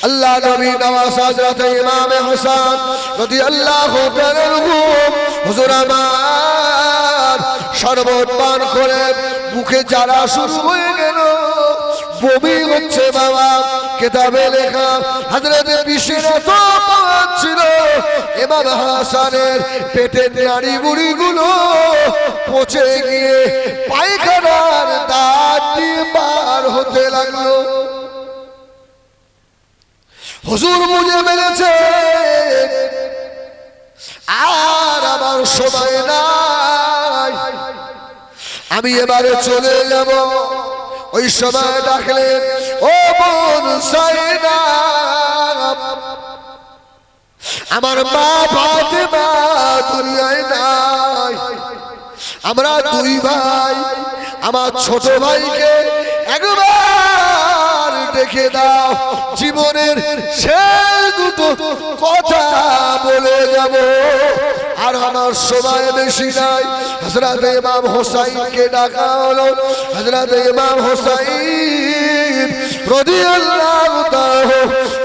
আল্লাহ নবী নওয়াজ হযরত ইমাম হাসান রাদিয়াল্লাহু তাআলা হুজুর আমার শরবত পান করে মুখে জ্বালা শুরু হয়ে গেল, বমি হচ্ছে বাবা। কিতাবে লেখা হযরত বিশের এত পাওয়ার ছিল, ইমাম হাসানের পেটের নাড়ি বুড়িগুলো পচে গিয়ে পায়খানার দাঁত দিয়ে পার হতে লাগলো। হুজুর বুঝে মেরেছে আর আমার সময় নাই, আমি এবারে চলে যাব। ওই সময় ডাকলেন, ও বোন সাইনা, আমার মা ফাতেমা দুনিয়ায় নাই, আমরা দুই ভাই, আমার ছোট ভাইকে একবার দেখে দাও, জীবনের শেষ দুটো কথা বলে যাব, আর আমার সময় বেশি নাই। হযরত ইমাম হোসাইনকে ডাকা হলো। হযরত ইমাম হোসাইন রাদিয়াল্লাহু তাআলা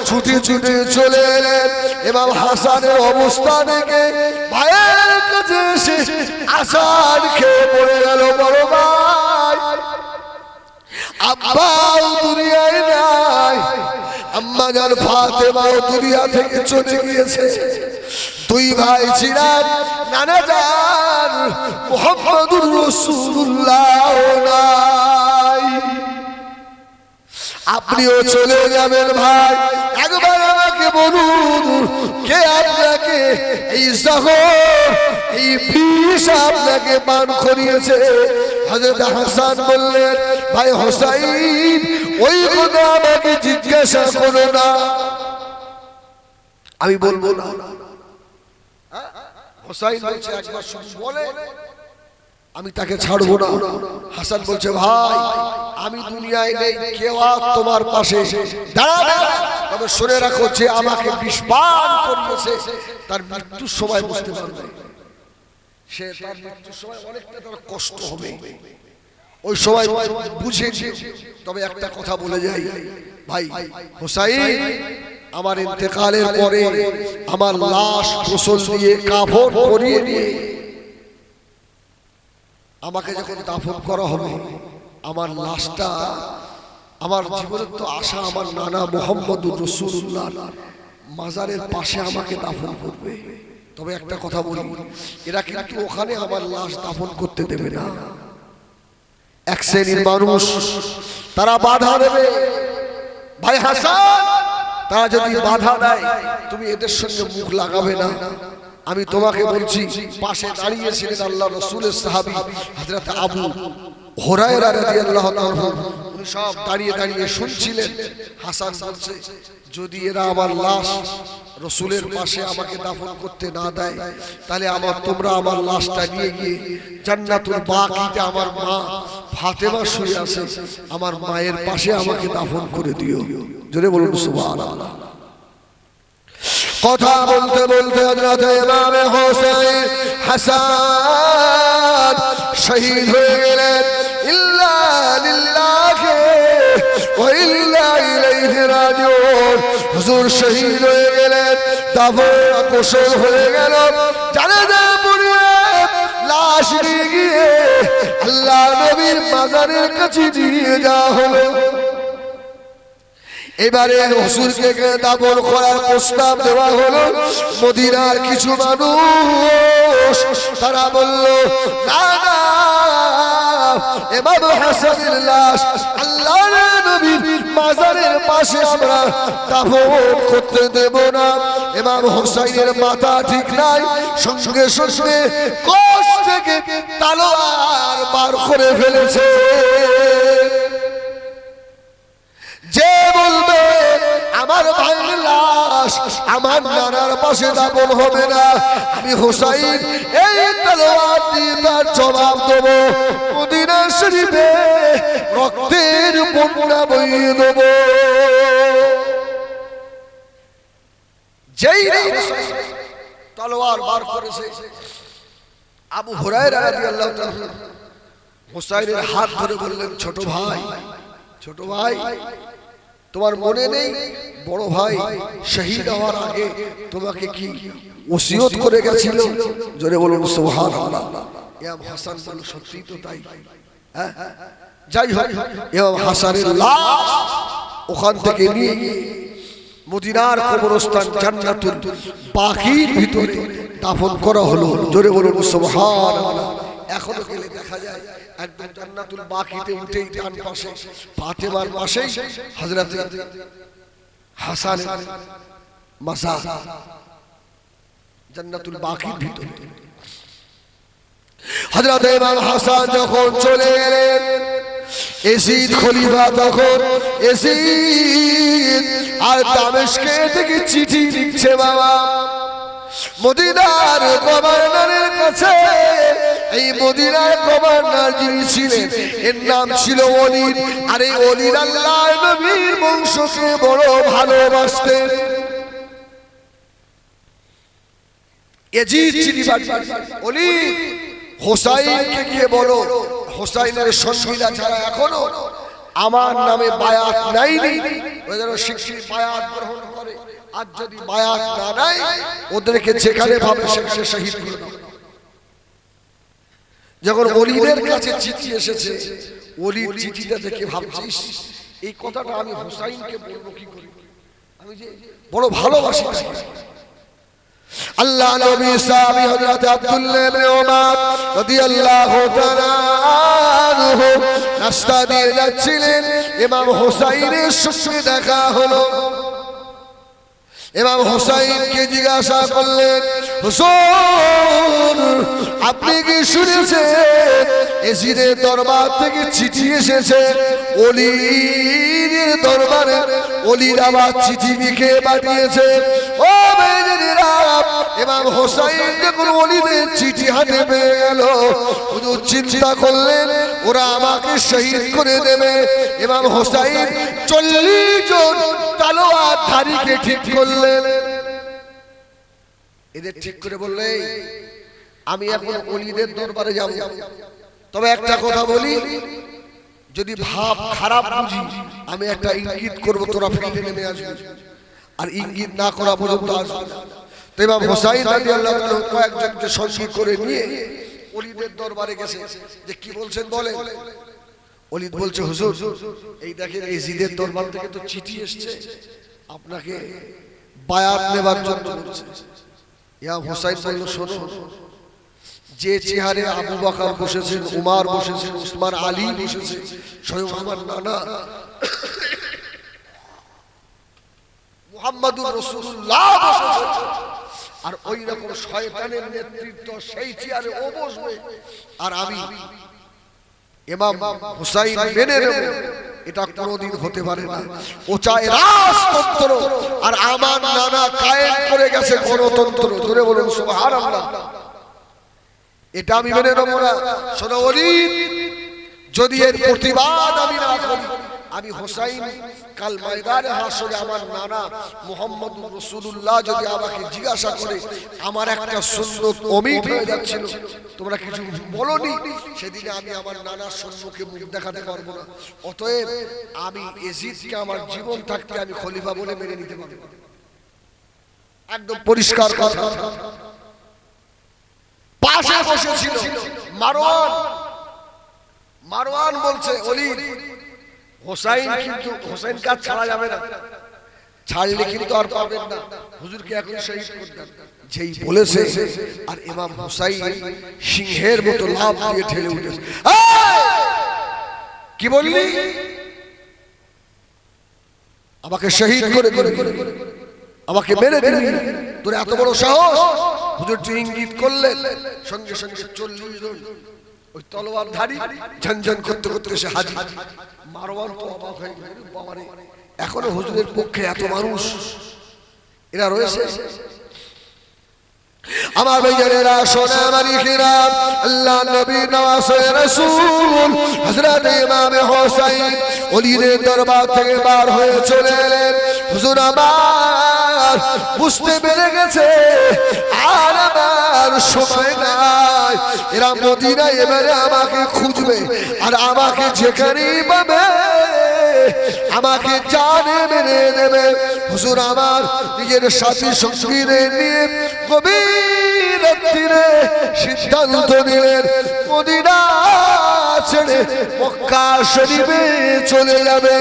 ছুটে ছুটে চলে এলেন। ইমাম হাসানের অবস্থা দেখে ভাইয়ের কাছে এসে আসান খেয়ে পড়ে গেল, বড় ভাই আব্বাও দুনিয়ায় নাই, আম্মা জান ফাতেমাও দুনিয়া থেকে চলে গিয়েছে, দুই ভাই ছিলেন, নানা জান মুহাম্মদুর রাসূলুল্লাহ নাই, আপনিও চলে যাবেন ভাই, একবার আমাকে বলুন কে আপনাকে এই জহর এই বিষ আপনাকে পান করিয়েছে? হযরত হাসান বললেন, ভাই হোসাইন ওই কথা আমাকে জিজ্ঞাসা করো না, আমি বলবো না। হোসাইন বলছে একবার শুধু বলে আমি তাকে ছাড়বো না। হাসান বলছে, ভাই আমি দুনিয়ায় নেই, কেউ আর তোমার পাশে দাঁড়াবে না, তবে শুনে রাখো যে আমাকে বিষ পান করিয়েছে তার মৃত্যুর সময় বুঝতে পারবে, সে তার মৃত্যুর সময় অনেকটা তার কষ্ট হবে, ওই সময় বুঝে। তবে একটা কথা বলে যাই ভাই হোসাইন, আমার ইন্তেকালের পরে আমার লাশ গোসল দিয়ে কাফন পরিয়ে নিয়ে আমাকে যখন দাফন করা হবে, আমার লাশটা আমার জীবনের তো আশা আমার নানা মুহাম্মদুর রাসূলুল্লাহ মাজারের পাশে আমাকে দাফন করবে। তবে একটা কথা বলি, এরা কিন্তু ওখানে আমার লাশ দাফন করতে দেবে না। এক শ্রেণীর মানুষ তারা বাধা দেবে, ভাই হাসান তারা যদি বাধা দেয় তুমি এদের সঙ্গে মুখ লাগাবে না। আমি তোমাকে বলছি, পাশে দাঁড়িয়েছিলেন আল্লাহ রাসূলের সাহাবী হযরত আবু হুরায়রা রাদিয়াল্লাহু তাআলা, উনি সব দাঁড়িয়ে দাঁড়িয়ে শুনছিলেন। হাসান বলছে, যদি এরা আমার লাশ রাসূলের পাশে আমাকে দাফন করতে না দেয়, তাহলে তোমরা আমার লাশটা নিয়ে গিয়ে জান্নাতুল বাকিতে আমার মা ফাতেমা শুয়ে আছে, আমার মায়ের পাশে আমাকে দাফন করে দিও। জোরে বলুন সুবহানাল্লাহ। কথা বলতে বলতে হযরত ইমাম হোসেন হাসান শহীদ হয়ে গেলেন। ইল্লা লিল্লাহি ওয়া ইল্লা ইলাইহি রাজিউন। হুজুর শহীদ হয়ে গেলেন, দাফন গোসল হয়ে গেল, জানাজা পড়িয়ে লাশ নিয়ে গিয়ে আল্লাহ নবীর মাজারের কাছে নিয়ে যাওয়া হলো। এবারে হুজুরকে দাফন করার প্রস্তাব দেওয়া হলো। মদিনার কিছু মানুষ তারা বলল, না না, ইমাম হাসানের লাশ আল্লাহর নবীর মাজারের পাশে আমরা দাফন করতে দেব না। ইমাম হোসাইনের মাথা ঠিক নাই, সঙ্গে সঙ্গে কোষ থেকে তলোয়ার বার করে ফেলেছে। যে বলবে আমার ভাইয়ের লাশ আমার নানার পাশে দাফন হবে না, আমি হোসাইন এই তলোয়ার দিয়ে তার জবাব দেব, মদিনা শরীফে রক্তের বন্যা বইয়ে দেব। যেই তলোয়ার বার করেছে, আবু হুরায়রা রাদিয়াল্লাহু তাআলা হোসাইনের হাত ধরে বললেন, ছোট ভাই, ছোট ভাই, তোমার মনে নেই বড় ভাই শহীদ হওয়ার আগে তোমাকে কি ওসিয়ত করে গেছিল? জোরে বলুন সুবহানাল্লাহ। ইমাম হাসান বলল সত্যি তো তাই। হ্যাঁ, যাই হোক, ইমাম হাসানের লাশ ওখান থেকে নিয়ে মদিনার কবরস্থান জান্নাতুল বাকির ভিতরে দাফন করা হলো। জোরে বলুন সুবহানাল্লাহ। এখনো গেলে দেখা যায় একদম জান্নাতুল বাকিতে উঠেই ডান পাশে ফাতেমার পাশেই হযরত হাসানের মাজার জান্নাতুল বাকির ভিতরে। হযরত ইমাম হাসান যখন চলে গেলেন, এজিদ খলিফা তখন এজিদ আর দামেস্কে থেকে চিঠি লিখছে বাবা মদিনার গভর্নরের কাছে। এই মদিনার গভর্নর যিনি ছিলেন এর নাম ছিল ওলীদ। আর এই ওলীদ আল্লাহর নবীর বংশকে বড় ভালোবাসতেন। এজিদ চিঠি পাঠিয়েছে, ওলীদ হোসাইনকে গিয়ে বলো হোসাইনের সঙ্গীরা যারা এখনো আমার নামে বায়াত নেয়নি ওরা যেন শিগগির বায়াত গ্রহণ করে। আর যদি বায়াত না নেয় ওদেরকে যেখানে ভাবে সেখানে শহীদ করে দাও। যখন ওলীদের কাছে চিঠি এসেছে, ওলীদ চিঠিটা দেখে ভাবছিস এই কথাটা আমি হোসাইনকে বলবো কি করে, আমি যে বড় ভালোবাসি তাকে। আল্লাহ নবী সাহাবী হযরত আব্দুল্লাহ ইবনে উমর রাদিয়াল্লাহু তাআলা আনহু রাস্তা দিয়ে যাচ্ছিলেন, ইমাম হোসাইনের সঙ্গে দেখা হলো। ইমাম হোসাইনকে জিজ্ঞাসা করলেন, হুজুর আপনি কি শুনেছেন এজিদের দরবার থেকে চিঠি এসেছে? ওলীদের দরবারে ওলীদ আবার চিঠি লিখে পাঠিয়েছে। ও বেজেরা, ইমাম হোসাইন যখন ওলীদের চিঠি হাতে পেয়ে গেল, হুজুর চিন্তা করলেন ওরা আমাকে শহীদ করে দেবে। ইমাম হোসাইন 40 জন তলোয়ারধারীকে ঠিক করলেন। এদের ঠিক করে বললে আমি এখন ওলীদের দরবারে যাব, তবে একটা কথা বলি, যদি ভাব খারাপ বুঝি আমি একটা ইঙ্গিত করব, তোরা ফিরে নেমে আসবি, আর ইঙ্গিত না করা পর্যন্ত আসবি না। তো ইমাম হোসাইন রাদিয়াল্লাহু তাআলা কয়েকজনকে সঙ্গী করে নিয়ে ওলীদের দরবারে গেছে। যে কি বলছেন বলেন। ওলীদ বলছে, হুজুর এই দেখেন এজিদের দরবার থেকে তো চিঠি এসেছে, আপনাকে বায়াত নেবার জন্য বলছে। ইমাম হোসাইন বলল, শোনো, যে চেহারে আবু বকর বসেছেন, উমর বসেছেন, উসমান, আলী বসেছে, স্বয়ং আমার নানা মুহাম্মদুর রাসূলুল্লাহ বসেছেন, আর ওই রকম শয়তানের নেতৃত্ব সেই চেয়ারে ও বসবে, আর আমি ইমাম হুসাইন মেনে নেব, এটা কোনোদিন হতে পারে না। ও চায় রাজতন্ত্র, আর আমার নানা কায়েম করে গেছে গণতন্ত্র। জোরে বলুন সুবহানাল্লাহ। এটা আমি মেনে নেব না। শোনো ওলীদ, যদি এর প্রতিবাদ আমি না করি, আমি হোসাইন কাল ময়দানে হাসরে আমার নানা মুহাম্মদুর রাসূলুল্লাহ যদি আমাকে জিজ্ঞাসা করে, আমার একটা সুন্নত অমিট হয়ে যাচ্ছিল, তোমরা কিছু বলনি, সেদিনে আমি আমার নানার সম্মুখে মুখ দেখাতে পারবো না। অতএব আমি এজিদকে আমার জীবন থাকতে আমি খলিফা বলে মেনে নিতে পারবো না। একদম পরিষ্কার কথা। পাশে বসেছিল মারওয়ান। মারওয়ান বলছে, ওলীদ হোসাইন কিন্তু হোসাইন কাজ ছাড়া যাবে না, ছাড়লে কিন্তু আর পাবেন না, হুজুরকে এখন শহীদ করতেন। যেই বলেছে, আর ইমাম হোসাইন সিংহের মতো লাফ দিয়ে ঠেলে উঠেছে। কি বললি? আমাকে শহীদ করে দিবি, আমাকে মেরে দিবি, তোর এত বড় সাহস? হুজুর ইঙ্গিত করলেন, সঙ্গে সঙ্গে 40 জন ওই তলোয়ারধারী ঝনঝন করতে করতে এসে হাজির। মারওয়ান তো অবাক হয়ে গেল, বাবারে এখনো হুজুরের পক্ষে এত মানুষ এরা রয়েছে। আমার ভাইয়েরা, সোনা মালিকেরা, আল্লাহ নবী নওয়াজে রাসূল হযরত ইমাম হোসাইন ওলীদের দরবার থেকে বার হয়ে চলে এলেন। হুজুর আমার বুঝতে পেরে গেছে আর আমার সময় নাই, এরা মদিনায় এবারে আমাকে খুঁজবে, আর আমাকে যেখানেই পাবে আমাকে জানে মেরে দেবে। হুজুর আমার নিজের সাথী সঙ্গীদের নিয়ে গভীর রাত্রিরে সিদ্ধান্ত নিলেন মদিনা ছেড়ে মক্কা শরীফে চলে যাবে।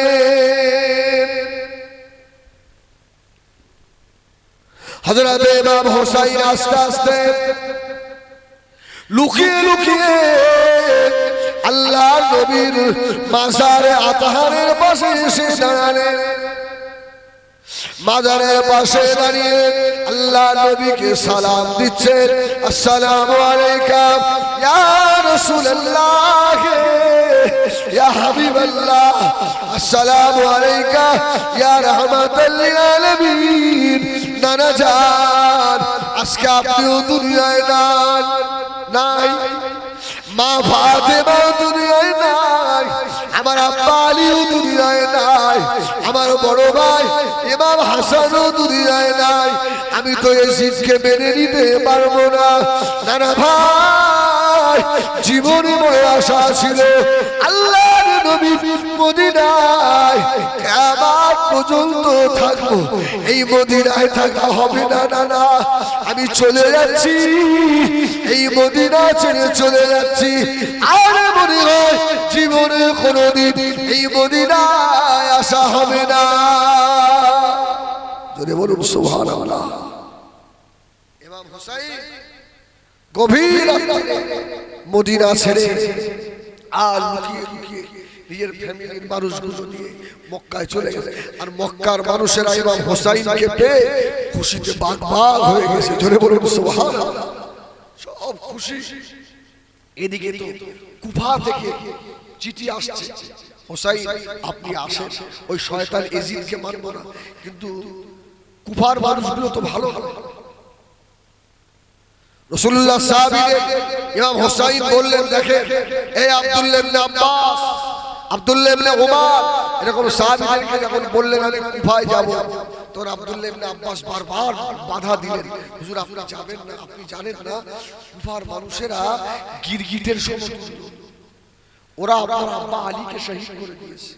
হযরত ইমাম হোসাইন আস্তে আস্তে লুকিয়ে লুকিয়ে আল্লাহ নবীর মাজারে আতহারের পাশে এসে দাঁড়ালেন। মাজারের পাশে দাঁড়িয়ে আল্লাহ নবীকে সালাম দিচ্ছেন, আসসালামু আলাইকা ইয়া রাসূলুল্লাহ ইয়া হাবিবাল্লাহ, আসসালামু আলাইকা ইয়া রাহমাতাল লিল আলামিন। নানা জান, আজকে আপনিও দুনিয়ায় নাই, মা ফাতেমা দুনিয়ায় নাই, আমার আব্বা আলীও দুনিয়ায় নাই, আমার বড় ভাই ইমাম হাসানও দুনিয়ায় নাই। আমি তো ইয়াজিদকে মেনে নিতে পারবো না। নানা ভাই, জীবনে বড় আশা ছিল আল্লাহর নবী মদিনায় কিয়ামত পর্যন্ত থাকবো, এই মদিনায় থাকা হবে না। নানা, আমি চলে যাচ্ছি, এই মদিনা ছেড়ে চলে যাচ্ছি। আর মনে হয় জীবনে কোনোদিন এই মদিনায় আসা হবে না। জোরে বলুন সুবহানাল্লাহ। ইমাম হুসাইন গভীর রাতে মদিনা ছেড়ে আর লুকিয়ে লুকিয়ে নিজের ফ্যামিলির মানুষগুলো নিয়ে মক্কায় চলে গেছে। আর মক্কার মানুষেরা ইমাম হুসাইনকে পেয়ে খুশিতে বাগবাগ হয়ে গেছে। জোরে বলুন সুবহানাল্লাহ। সব খুশি। এদিকে তো কুফা থেকে চিঠি আসছে, হুসাইন আপনি আসেন, ওই শয়তান ইয়াজিদকে মারবো না। কিন্তু কুফার মানুষগুলো তো ভালো। রাসূলুল্লাহ সাহাবীদের ইমাম হুসাইন বললেন, দেখেন এই আব্দুল্লাহ ইবনে আব্বাস, আব্দুল্লাহ ইবনে উমর, এরকম সাহাবীদেরকে যখন বললেন আমি কুফায় যাব, তখন আব্দুল্লাহ ইবনে আব্বাস বারবার বাধা দিলেন, হুজুর আপনি যাবেন না, আপনি জানেন না কুফার মানুষেরা গিরগিটের সমতুল্য, ওরা আপনার আব্বা আলীকে শহীদ করে দিয়েছে।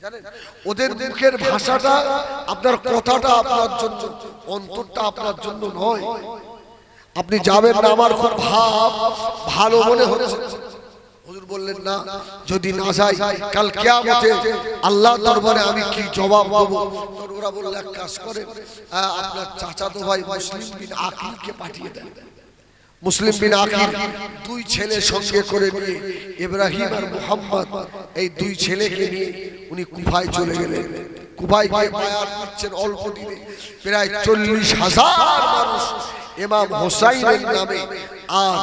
জানেন ওদের মুখের ভাষাটা আপনার কথাটা আপনার জন্য, অন্তরটা আপনার জন্য নয়। আপনি যাবেন না, আমার খুব ভালো মনে হচ্ছে। হুজুর বললেন না, যদি না যাই কাল কিয়ামতে আল্লাহ দরবারে আমি কি জবাব দেব। ওরা বলল এক কাজ করেন, আপনার চাচাতো ভাই মুসলিম বিন আকিলকে পাঠিয়ে দেন। মুসলিম বিন আকিল দুই ছেলে সঙ্গে করে নিয়ে, ইব্রাহিম আর মুহাম্মদ, এই দুই ছেলেকে নিয়ে উনি কুফায় চলে গেলেন। কুফায় গিয়ে বায়াত নিচ্ছেন অল্প দিনে প্রায় 40,000 মানুষ ইমাম হুসাইনের নামে আর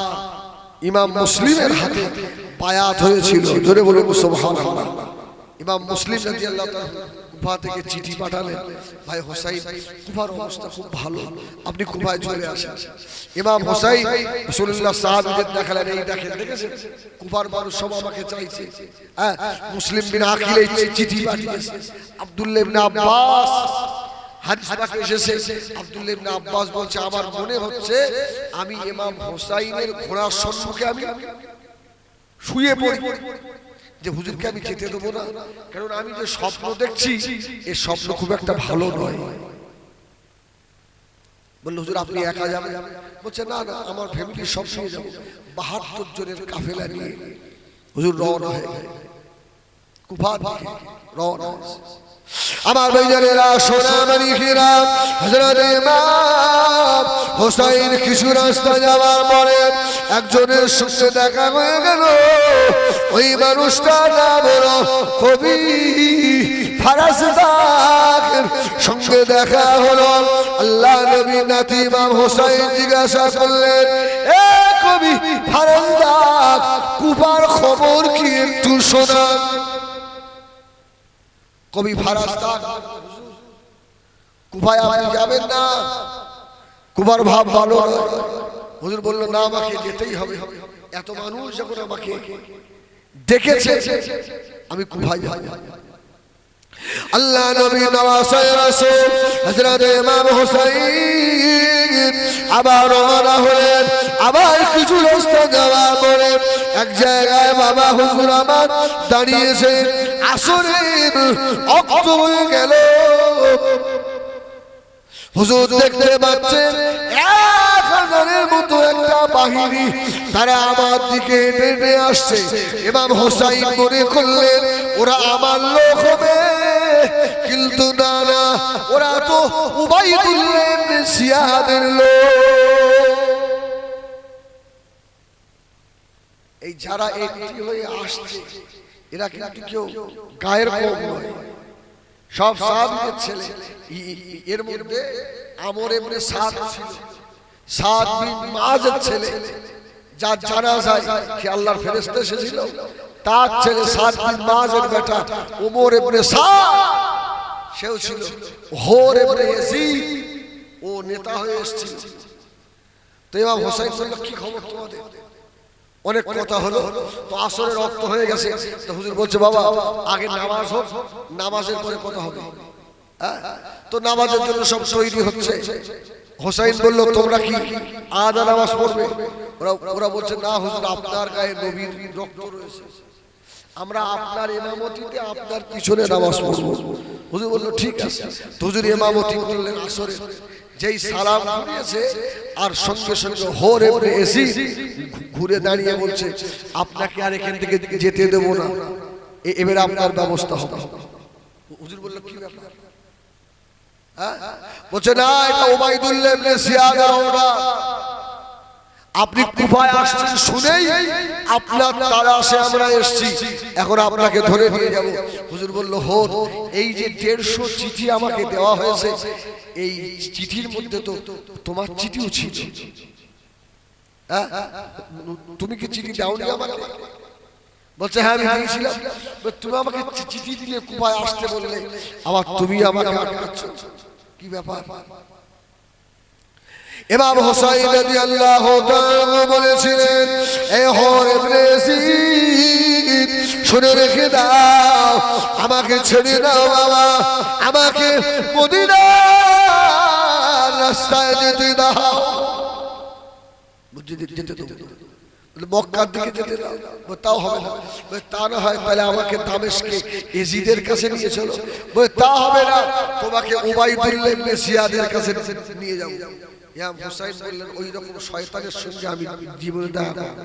ইমাম মুসলিমের হাতে বায়াত হয়েছিল। জোরে বলুন সুবহানাল্লাহ। ইমাম মুসলিম রাদিয়াল্লাহু তাআলা কুফা থেকে চিঠি পাঠালেন, ভাই হুসাইন কুফার অবস্থা খুব ভালো, আপনি কুফায় চলে আসেন। ইমাম হুসাইন রাসূলুল্লাহ সাহাবীদের দেখালেন, এই দেখেন, দেখেছেন কুফার মানুষ সব আমাকে চাইছে। হ্যাঁ, মুসলিম বিন আকিল এই চিঠি পাঠিয়েছে। আব্দুল্লাহ ইবনে আব্বাস হাদিস পাকে এসেছে, আব্দুল্লাহ ইবনে আব্বাস বলছে আমার মনে হচ্ছে আমি ইমাম হুসাইনের ঘোড়ার সম্মুখে আমি শুয়ে পড়ি, যে হুজুরকে আমি যেতে দেবো না, কারণ আমি যে স্বপ্ন দেখছি এই স্বপ্ন খুব একটা ভালো নয়। বলল হুজুর আপনি একা যাবেন? বলছে না না, আমার ফ্যামিলির সব নিয়ে যাবো। 72 জনের কাফেলা নিয়ে হুজুর রওনা হয়ে গেলেন কুফা থেকে। রওনা আমার ভাইজানেরা, সোনামানিকেরা, হযরত ইমাম হুসাইন কিছু রাস্তা যাওয়ার পরে একজনের সঙ্গে দেখা হয়ে গেল। ওই মানুষটা নাম হলো কবি ফারাজদাকের সঙ্গে দেখা হলো। আল্লাহ নবী নাতি ইমাম হুসাইন জিজ্ঞাসা করলেন, এ কবি ফারাজদাক, কুফার খবর কি একটু শোনান। কবি ফারাজদাক, কুফায় আপনি যাবেন না, কুফার ভাব ভালো নয়। হুজুর বলল না, আমাকে যেতেই হবে, এত মানুষ যখন আমাকে ডেকেছে আমি কুফায় যাব। আল্লাহ নবী নওয়াজে রাসূল হযরত ইমাম হুসাইন আবার রওনা হলেন। আবার কিছু রাস্তা যাওয়ার পরে এক জায়গায় বাবা হুজুর আমার দাঁড়িয়েছে। আসরের ওয়াক্ত হয়ে গেল। হুজুর দেখতে পাচ্ছেন 1000-এর মতো একটা বাহিনী তারা আমার দিকে হেঁটে আসছে। ইমাম হুসাইন মনে করলেন ওরা আমার লোক হবে, কিন্তু না না, ওরা তো উবাইদুল্লাহ ইবনে জিয়াদের লোক। এই যারা একটি হয়ে আসছে এরা কিন্তু কেউ গায়ের কম নয়, সব সাহাবীদের ছেলে। এর মধ্যে আমর ইবনে সাদ ছিল, সাদ বিন মুআযের ছেলে, যার জানাজায় কি আল্লাহর ফেরেশতা এসেছিল, তার ছেলে সাদ বিন মুআযের বেটা ওমর ইবনে সাদ, সেও ছিল। হোর ইবনে ইয়াজিদ, ও নেতা হয়ে এসেছিল। তো ইমাম হুসাইন বলল, কি খবর তোমাদের? অনেক কথা হলো, তো আসরের রক্ত হয়ে গেছে। তো হুজুর বলছে, বাবা আগে নামাজ হোক, নামাজের পরে কথা হবে। তো নামাজের জন্য সব তৈরি হচ্ছে। হুসাইন বলল, তোমরা কি আদা নামাজ পড়বে? ওরা বলছে, না হুজুর, আপনার গায়ে নবীর রক্ত রয়েছে, আমরা আপনার ইমামতিতে আপনার পিছনে নামাজ পড়ব। হুজুর বলল, ঠিক আছে। তো হুজুর ইমামতি করলেন আসরে। যেই সালাম ঘুরিয়েছে আর সঙ্গে সঙ্গে হোর ইবনে ইয়াজিদ ঘুরে দাঁড়িয়ে বলছে, আপনাকে আর এখান থেকে যেতে দেব না, এবার আপনার ব্যবস্থা হবে। হুজুর বলল, কি ব্যাপার? বলছে, না, এটা উবাইদুল্লাহ ইবনে জিয়াদের অর্ডার। আপনি কুফায় আসছেন শুনেই আপনার তাড়াশে আমরা এসেছি, এখন আপনাকে ধরে নিয়ে যাব। হুজুর বলল, হোর, এই যে 150 চিঠি আমাকে দেওয়া হয়েছে, এই চিঠির মধ্যে তো তোমার চিঠিও ছিল। তুমি কি চিঠি দাওনি আমাকে? বলছে, হ্যাঁ আমি দিয়েছিলাম। তুমি আমাকে চিঠি দিলে, কুফায় আসতে বললে, আবার তুমি আমাকে আটকাচ্ছ, কি ব্যাপার? ইমাম হুসাইন রাদিয়াল্লাহু তাআলা বলেছিলেন, এ হোর ইবনে ইয়াজিদ, শুনে রেখে দাও, আমাকে ছেড়ে দাও বাবা, আমাকে মদিনার রাস্তায় যেতে দাও। যেতে দাও, মক্কার দিকে যেতে দাও। তাও হবে না। তা না হয় তাহলে আমাকে দামেস্কে ইয়াজিদের কাছে নিয়ে চলো। তা হবে না, তোমাকে উবাইদুল্লাহ ইবনে জিয়াদের কাছে নিয়ে যাও। ইমাম হুসাইন বললেন, ওই রকম শয়তানের সঙ্গে আমি জীবনে দেখা করব না,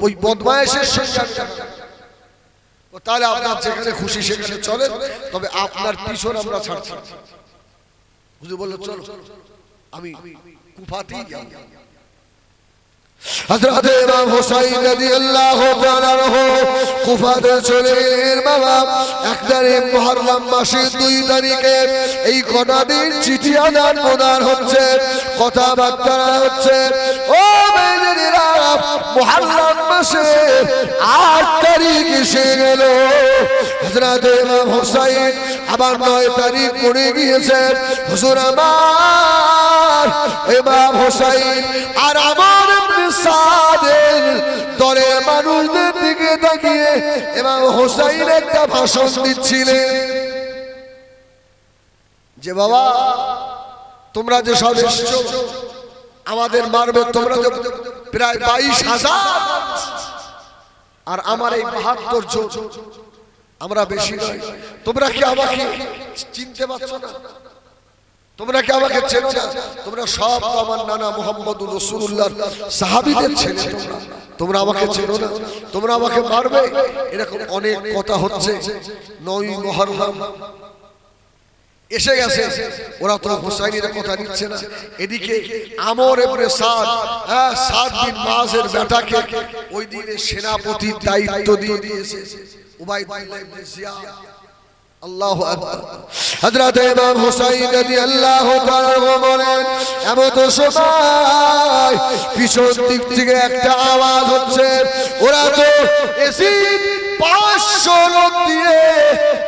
ওই বদমায়েশের সঙ্গে আমি দেখা করব। তাহলে আপনার যেখানে খুশি সেখানে চলেন, তবে আপনার পিছন আমরা ছাড়ছি। হুজুর বলল, চলো, আমি কুফাতেই যাব। হযরত ইমাম হুসাইন রাদিয়াল্লাহু তাআলা কুফাতে চলে গেলেন। বাবা 1 তারিখ মুহররম মাসের 2 তারিখে এই কটা দিন চিঠি আদান প্রদান হচ্ছে, কথাবার্তা হচ্ছে। ও মেয়েরা, মুহররম মাসের 8 তারিখ এসে গেল। হযরত ইমাম হুসাইন আবার 9 তারিখ পড়ে গিয়েছে। হুজুর আমার ইমাম হুসাইন আর আমার সাদের দলের মানুষদের দিকে তাকিয়ে ইমাম হুসাইন একটা ভাষণ দিচ্ছিলেন যে, বাবা তোমরা যে সব এসেছো আমাদের মারবে, তোমরা তো প্রায় 22,000 আর আমার এই 72 জন, আমরা বেশি নয়। তোমরা কি আমাকে চিনতে পারছো না? তোমরা কি আমাকে চেনো না? তোমরা সব তো আমার নানা মুহাম্মদুর রাসূলুল্লাহর সাহাবীদের ছেলে, তোমরা আমাকে চেনো না, তোমরা আমাকে মারবে। এরকম অনেক কথা হচ্ছে। 9 মুহররম এসে গেছে, ওরা তো হুসাইনের কথা নিচ্ছে না। এদিকে আমর ইবনে সাদ, সাদ বিন মুআযের বেটাকে ওই দিনে সেনাপতির দায়িত্ব দিয়ে দিয়েছে উবাইদুল্লাহ ইবনে জিয়াদ। আল্লাহু আকবার। হযরত ইমাম হুসাইন রাদিয়াল্লাহু তাআলা বলেন, এমন সময় পিছন দিক থেকে একটা আওয়াজ হচ্ছে। ওরা তো ইয়াজিদ 500 লোক দিয়ে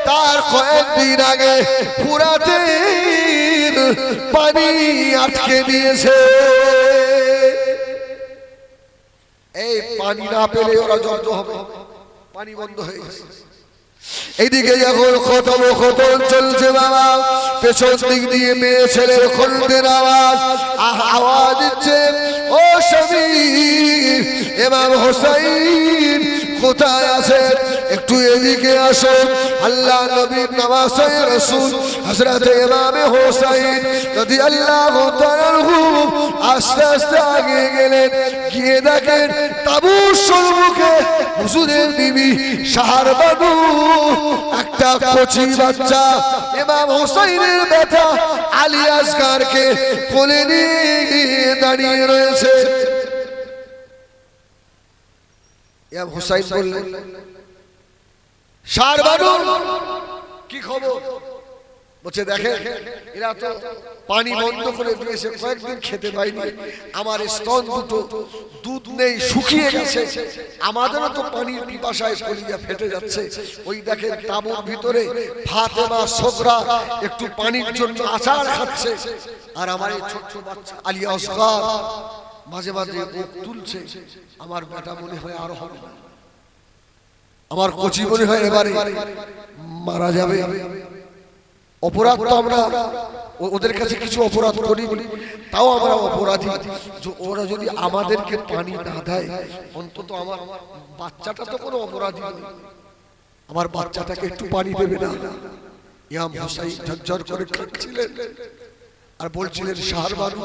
তার কয়েকদিন আগে ফুরাতের পানি আটকে দিয়েছে। এই পানি না পেলে ওরা জব্দ হবে। পানি বন্ধ হয়ে গেছে। এইদিকে যখন খতম চলছে বাবা, পেছন দিক দিয়ে মেয়ে ছেলের খন্ডের আওয়াজ আওয়াজ দিচ্ছে, ও স্বামী ইমাম হোসেন কোথায় আছে, একটু এদিকে আসো। আল্লাহ নবীর নওয়াসে রাসূল হযরত ইমাম হোসেন রাদিয়াল্লাহু তাআলা আস্তে আস্তে আগে গেলেন, গিয়ে দেখেন তাঁবুর সম্মুখে হুজুরের বিবি শাহরবানু একটা কচি বাচ্চা ইমাম হোসেনের বেটা আলী আসগারকে কোলে নিয়ে দাঁড়িয়ে রয়েছে। ইমাম হোসেন বললেন, শাহরবানু কি খবর? বলছে দেখে এরা তো পানি বন্ধ করে দিয়েছে, কয়েকদিন খেতে পাইনি, আমার স্তন দুটো দুধ নেই, শুকিয়ে গেছে, আমাদেরও তো পানির পিপাসায় কলিজা ফেটে যাচ্ছে। ওই দেখেন তাঁবুর ভিতরে ফাতেমা সোগরা একটু পানির জন্য আচার খাচ্ছে, আর আমার এই ছোট্ট বাচ্চা আলী আসগার মাঝে মাঝে মুখ তুলছে। আমার বেটা মনে হয় আর হবে না, আমার কচি মনে হয় এবারে মারা যাবে। অপরাধ তো আমরা ওদের কাছে কিছু অপরাধ করিনি, তাও আমরা অপরাধী। ওরা যদি আমাদেরকে পানি না দেয়, অন্তত আমার বাচ্চাটা তো কোনো অপরাধী নয়, আমার বাচ্চাটাকে একটু পানি দেবে না? ইমাম হোসেন ঝরঝর করে কাঁদছিলেন আর বলছিলেন, শাহরবানু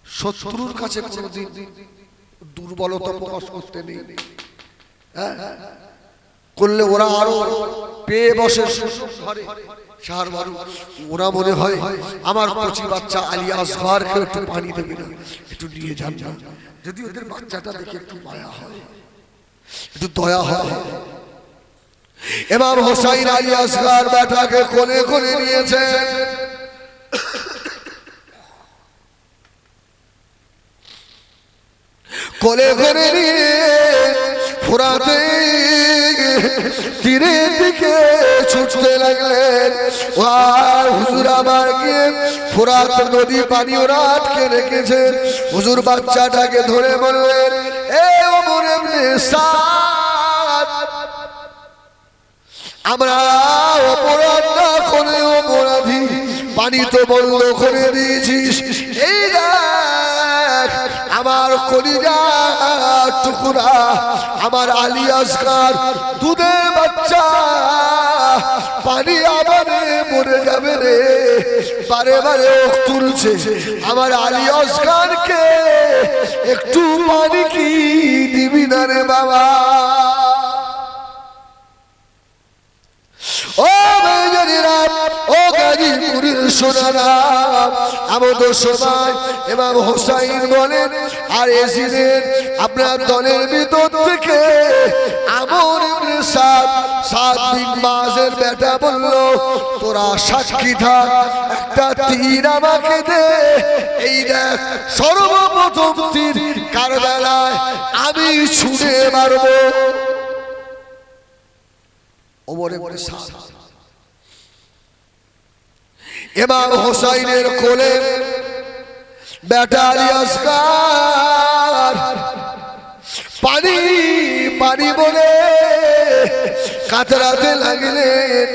শত্রুর কাছে কোনোদিন দুর্বলতা প্রকাশ করতে নেই, হ্যাঁ করলে ওরা আরো পেয়ে বসে ধরে। শাহরবানু ওরা মনে হয় আমার কচি বাচ্চা আলী আসগারকে একটু পানি দেবে না, একটু নিয়ে যান না, যদি ওদের বাচ্চাটা দেখে একটু মায়া হয়, একটু দয়া হয়। ইমাম হোসেন আলী আসগার বেটাকে কোলে কোলে নিয়েছেন, কোলে কোলে নিয়ে ফোরাতে তীরের দিকে ছুটতে লাগলেন। হুজুর আবার গিয়ে ফোরাত নদী পানি ওরা আটকে রেখেছে। হুজুর বাচ্চাটাকে ধরে বললেন, এ ওমর ইবনে সাদ, আমরা অপরাধ না করে অপরাধী, পানি তো বন্ধ করে দিয়েছিস, এই দেখ আমার কলিজার টুকরা আমার আলী আসগার দুধের বাচ্চা পানি আমারে মরে যাবে রে, বারে বারে ওক তুলছে, আমার আলী আসগারকে একটু পানি কি দিবি না রে বাবা? ও ভাইজানেরা, ও গাজীপুরের সোনারা, আমদ সময় ইমাম হোসেন বলেন, আর এসিলেন আপনার দলের ভিতর থেকে আমর ইবনে সাদ বিন মাযের বেটা বলল, তোরা সাক্ষী থাক, একটা তীর আমাকে দে, এই দেখ সর্বপ্রথম তীর কারবালায় আমি ছুঁড়ে মারবো। ওমর ইবনে সাদ ইমাম হোসেনের কোলে বেটা আলী আসগার পানি পানি বলে কাতরাতে লাগলেন।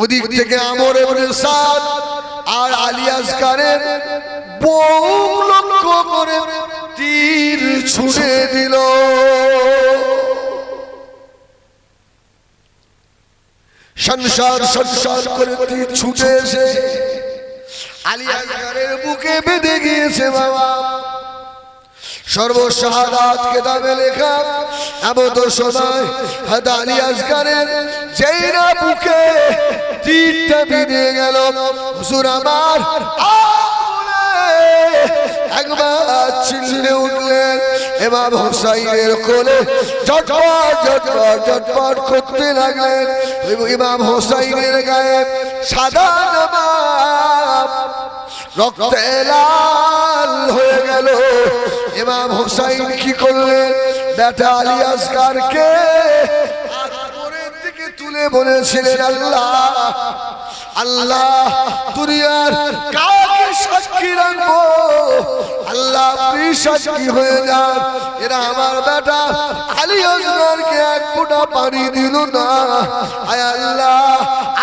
ওদিক থেকে আমর ইবনে সাদ আর আলী আসগারের বুক লক্ষ্য করে তীর ছুঁড়ে দিল। সংসার সংসার করে তীর ছুটে এসে আলী আসগারের বুকে বেঁধে গিয়েছে। বাবা সর্বশাহাদাত কিতাবে লেখা এমন সময় হযরত আলী আসগারের যেই না বুকে তীরটা বেঁধে গেল, হুজুর আমার একবার চিল্লে উঠলেন। ইমাম হোসেনের কোলে ঝটপট ঝটপট ঝটপট করতে লাগলেন। ইমাম হোসেনের গায়ে সাদা জামা রক্তে লাল হয়ে গেল। ইমাম হোসেন কি করলেন, বেটা আলী আসগারকে উপরের দিকে তুলে তুলে বলেছিলেন আল্লাহ আল্লাহ দুনিয়ার কাকে সাক্ষী রাখবো আল্লাহ আপনি সাক্ষী হয়ে যান এরা আমার বেটা আলী আসগরকে এক ফোঁটা পানি দিল না আয় আল্লাহ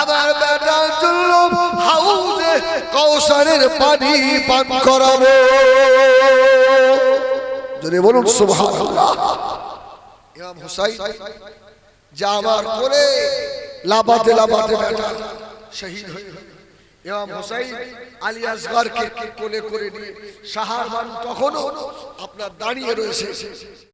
আমার বেটার জন্য হাউজে কাউসারের পানি পান করাবো যদি বলুন সুবহানাল্লাহ ইমাম হুসাইন যা আমার কোলে লাবাতে লাবাতে বেটা শহীদ হয়ে ইমাম হুসাইন আলী আসগরকে কোলে করে নিয়ে সাহাবান তখনও আপনার দাঁড়িয়ে রয়েছে